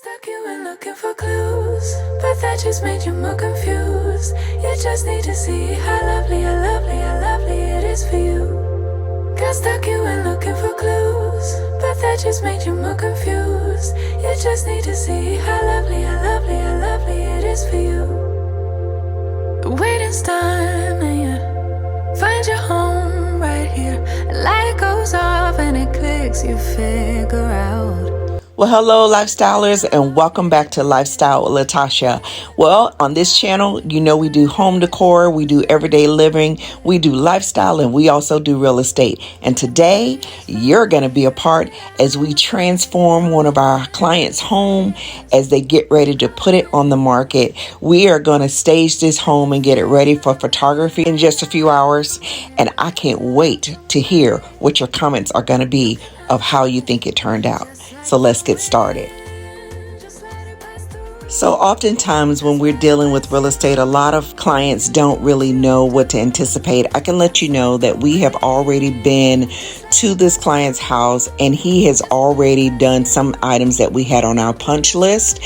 Stuck you in looking for clues, but that just made you more confused. You just need to see how lovely, how lovely, how lovely it is for you. Got stuck you in looking for clues, but that just made you more confused. You just need to see how lovely, how lovely, how lovely it is for you. Waiting's done and you find your home right here. A light goes off and it clicks, you figure out. Well, hello, lifestylers, and welcome back to Lifestyle with LaToshia. Well, on this channel, you know we do home decor, we do everyday living, we do lifestyle, and we also do real estate. And today, you're going to be a part as we transform one of our clients' home as they get ready to put it on the market. We are going to stage this home and get it ready for photography in just a few hours. And I can't wait to hear what your comments are going to be of how you think it turned out. So let's get started. So oftentimes when we're dealing with real estate, a lot of clients don't really know what to anticipate. I can let you know that we have already been to this client's house and he has already done some items that we had on our punch list.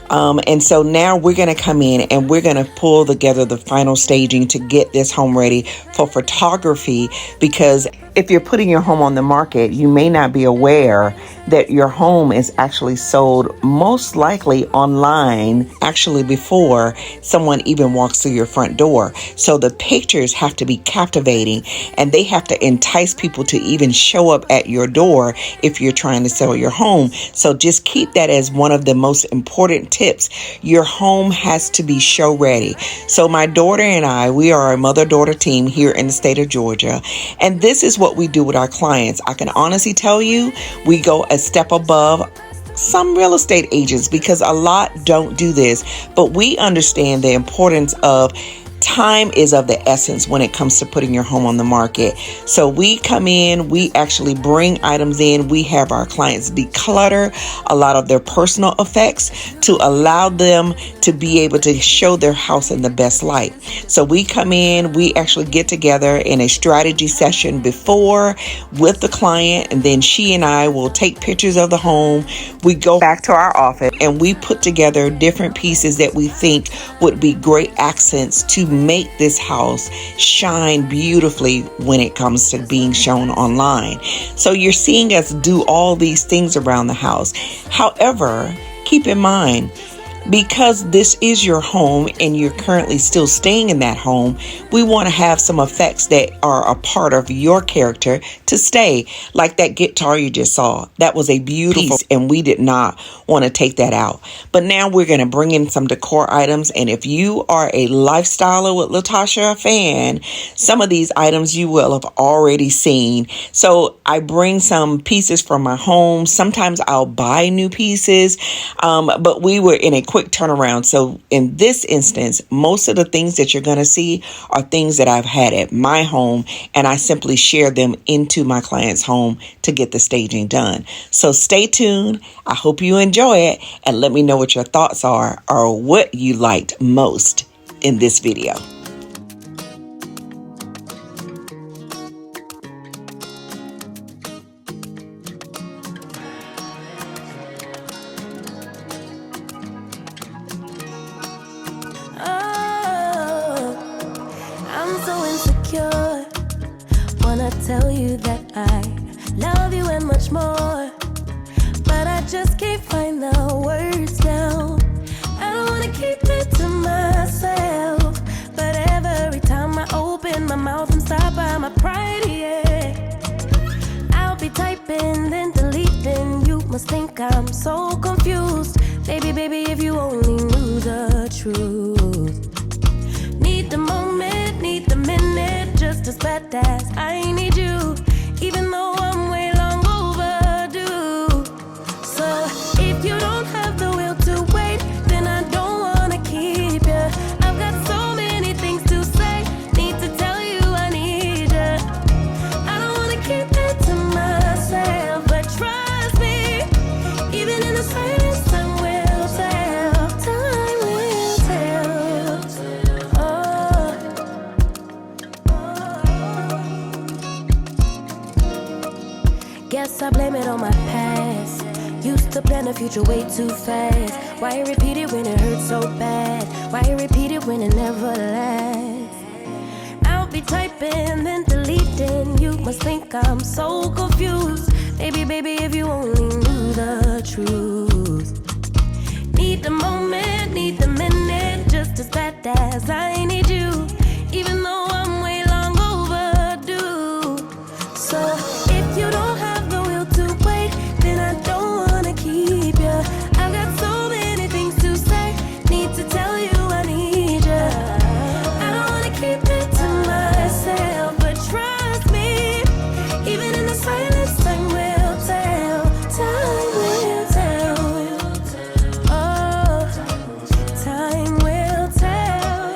And so now we're going to come in and we're going to pull together the final staging to get this home ready for photography, because if you're putting your home on the market, you may not be aware that your home is actually sold most likely online, actually before someone even walks through your front door. So the pictures have to be captivating and they have to entice people to even show up at your door if you're trying to sell your home. So just keep that as one of the most important tips. Your home has to be show ready. So my daughter and I, we are a mother-daughter team here in the state of Georgia. And this is what we do with our clients. I can honestly tell you, we go a step above some real estate agents because a lot don't do this, but we understand the importance of time is of the essence when it comes to putting your home on the market. So we come in, we actually bring items in. We have our clients declutter a lot of their personal effects to allow them to be able to show their house in the best light. So we come in, we actually get together in a strategy session before with the client, and then she and I will take pictures of the home. We go back to our office and we put together different pieces that we think would be great accents to make this house shine beautifully when it comes to being shown online. So you're seeing us do all these things around the house. However, keep in mind, because this is your home and you're currently still staying in that home, we want to have some effects that are a part of your character to stay. Like that guitar you just saw. That was a beautiful piece and we did not want to take that out. But now we're going to bring in some decor items. And if you are a Lifestyler with LaToshia fan, some of these items you will have already seen. So I bring some pieces from my home. Sometimes I'll buy new pieces, but we were in a quick turnaround. So in this instance, most of the things that you're going to see are things that I've had at my home, and I simply share them into my client's home to get the staging done. So stay tuned. I hope you enjoy it, and let me know what your thoughts are or what you liked most in this video. Wanna tell you that I love you and much more, but I just can't find the words now. I don't wanna keep it to myself, but every time I open my mouth and stop by my pride, yeah. I'll be typing, then deleting. You must think I'm so confused. Baby, if you only knew the truth. Need the moment, need the minute, just as bad as I need you, even though I'm way long overdue. So if you don't have the will to wait, then I don't wanna keep you. I've got so many things to say, need to tell you I need you. I don't wanna keep it to myself, but trust me, even in the silence, time will tell. Time will tell. Oh. future way too fast? Why repeat it when it hurts so bad? Why repeat it when it never lasts? I'll be typing, then deleting. You must think I'm so confused. Baby, if you only knew the truth. Need the moment, need the minute, just as bad as I need you. Even though I'm way long overdue. So if you don't have the will to wait, then I don't wanna keep you. I've got so many things to say, need to tell you I need you. I don't wanna keep it to myself, but trust me, even in the silence, time will tell. Time will tell. Oh, time will tell.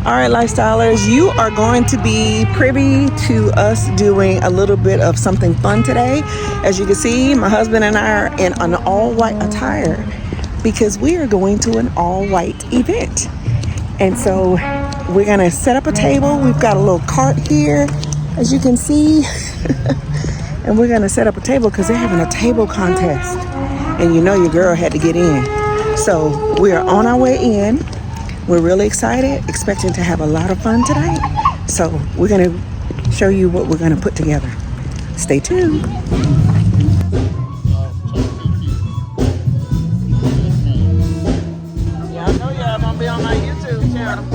All right, lifestylers, you are going to be privy to us doing a little bit of something fun today. As you can see, my husband and I are in an all-white attire because we are going to an all-white event. And so we're gonna set up a table. We've got a little cart here, as you can see. And we're gonna set up a table because they're having a table contest. And you know your girl had to get in. So we are on our way in. We're really excited, expecting to have a lot of fun tonight. So we're gonna show you what we're gonna put together. Stay tuned. Yeah, I know y'all gonna be on my YouTube channel.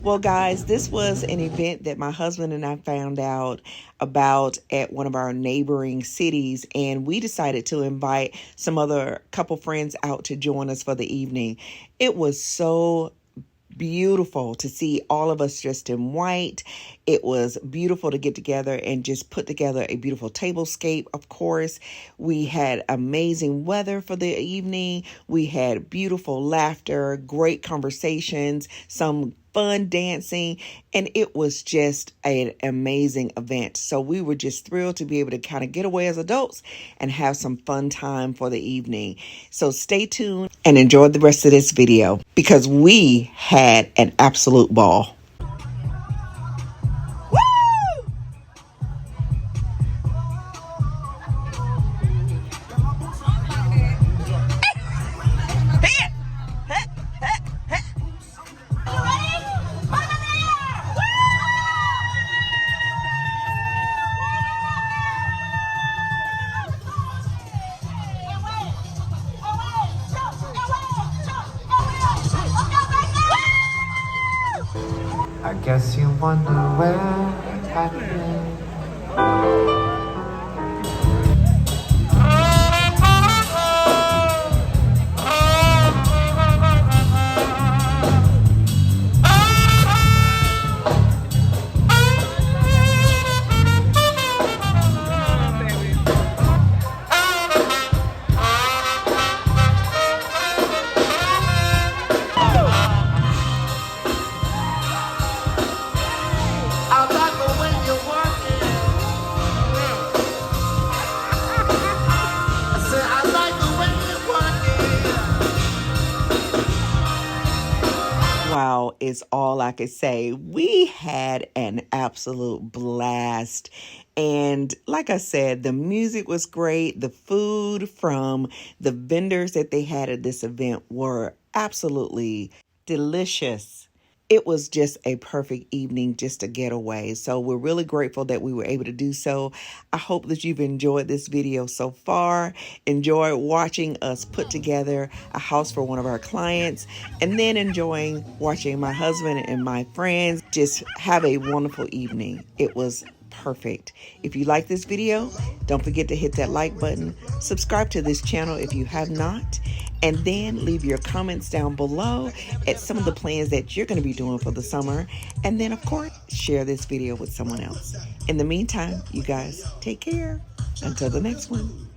Well, guys, this was an event that my husband and I found out about at one of our neighboring cities, and we decided to invite some other couple friends out to join us for the evening. It was so beautiful to see all of us dressed in white. It was beautiful to get together and just put together a beautiful tablescape. Of course, we had amazing weather for the evening. We had beautiful laughter, great conversations, some fun dancing, and it was just an amazing event. So we were just thrilled to be able to kind of get away as adults and have some fun time for the evening. So stay tuned and enjoy the rest of this video because we had an absolute ball. I guess you wonder where I've been. Wow is all I could say. We had an absolute blast. And like I said, the music was great. The food from the vendors that they had at this event were absolutely delicious. It was just a perfect evening just to get away. So we're really grateful that we were able to do so. I hope that you've enjoyed this video so far. Enjoy watching us put together a house for one of our clients, and then enjoying watching my husband and my friends just have a wonderful evening. It was perfect. If you like this video, don't forget to hit that like button, subscribe to this channel if you have not, and then leave your comments down below at some of the plans that you're going to be doing for the summer. And then, of course, share this video with someone else. In the meantime, you guys take care. Until the next one.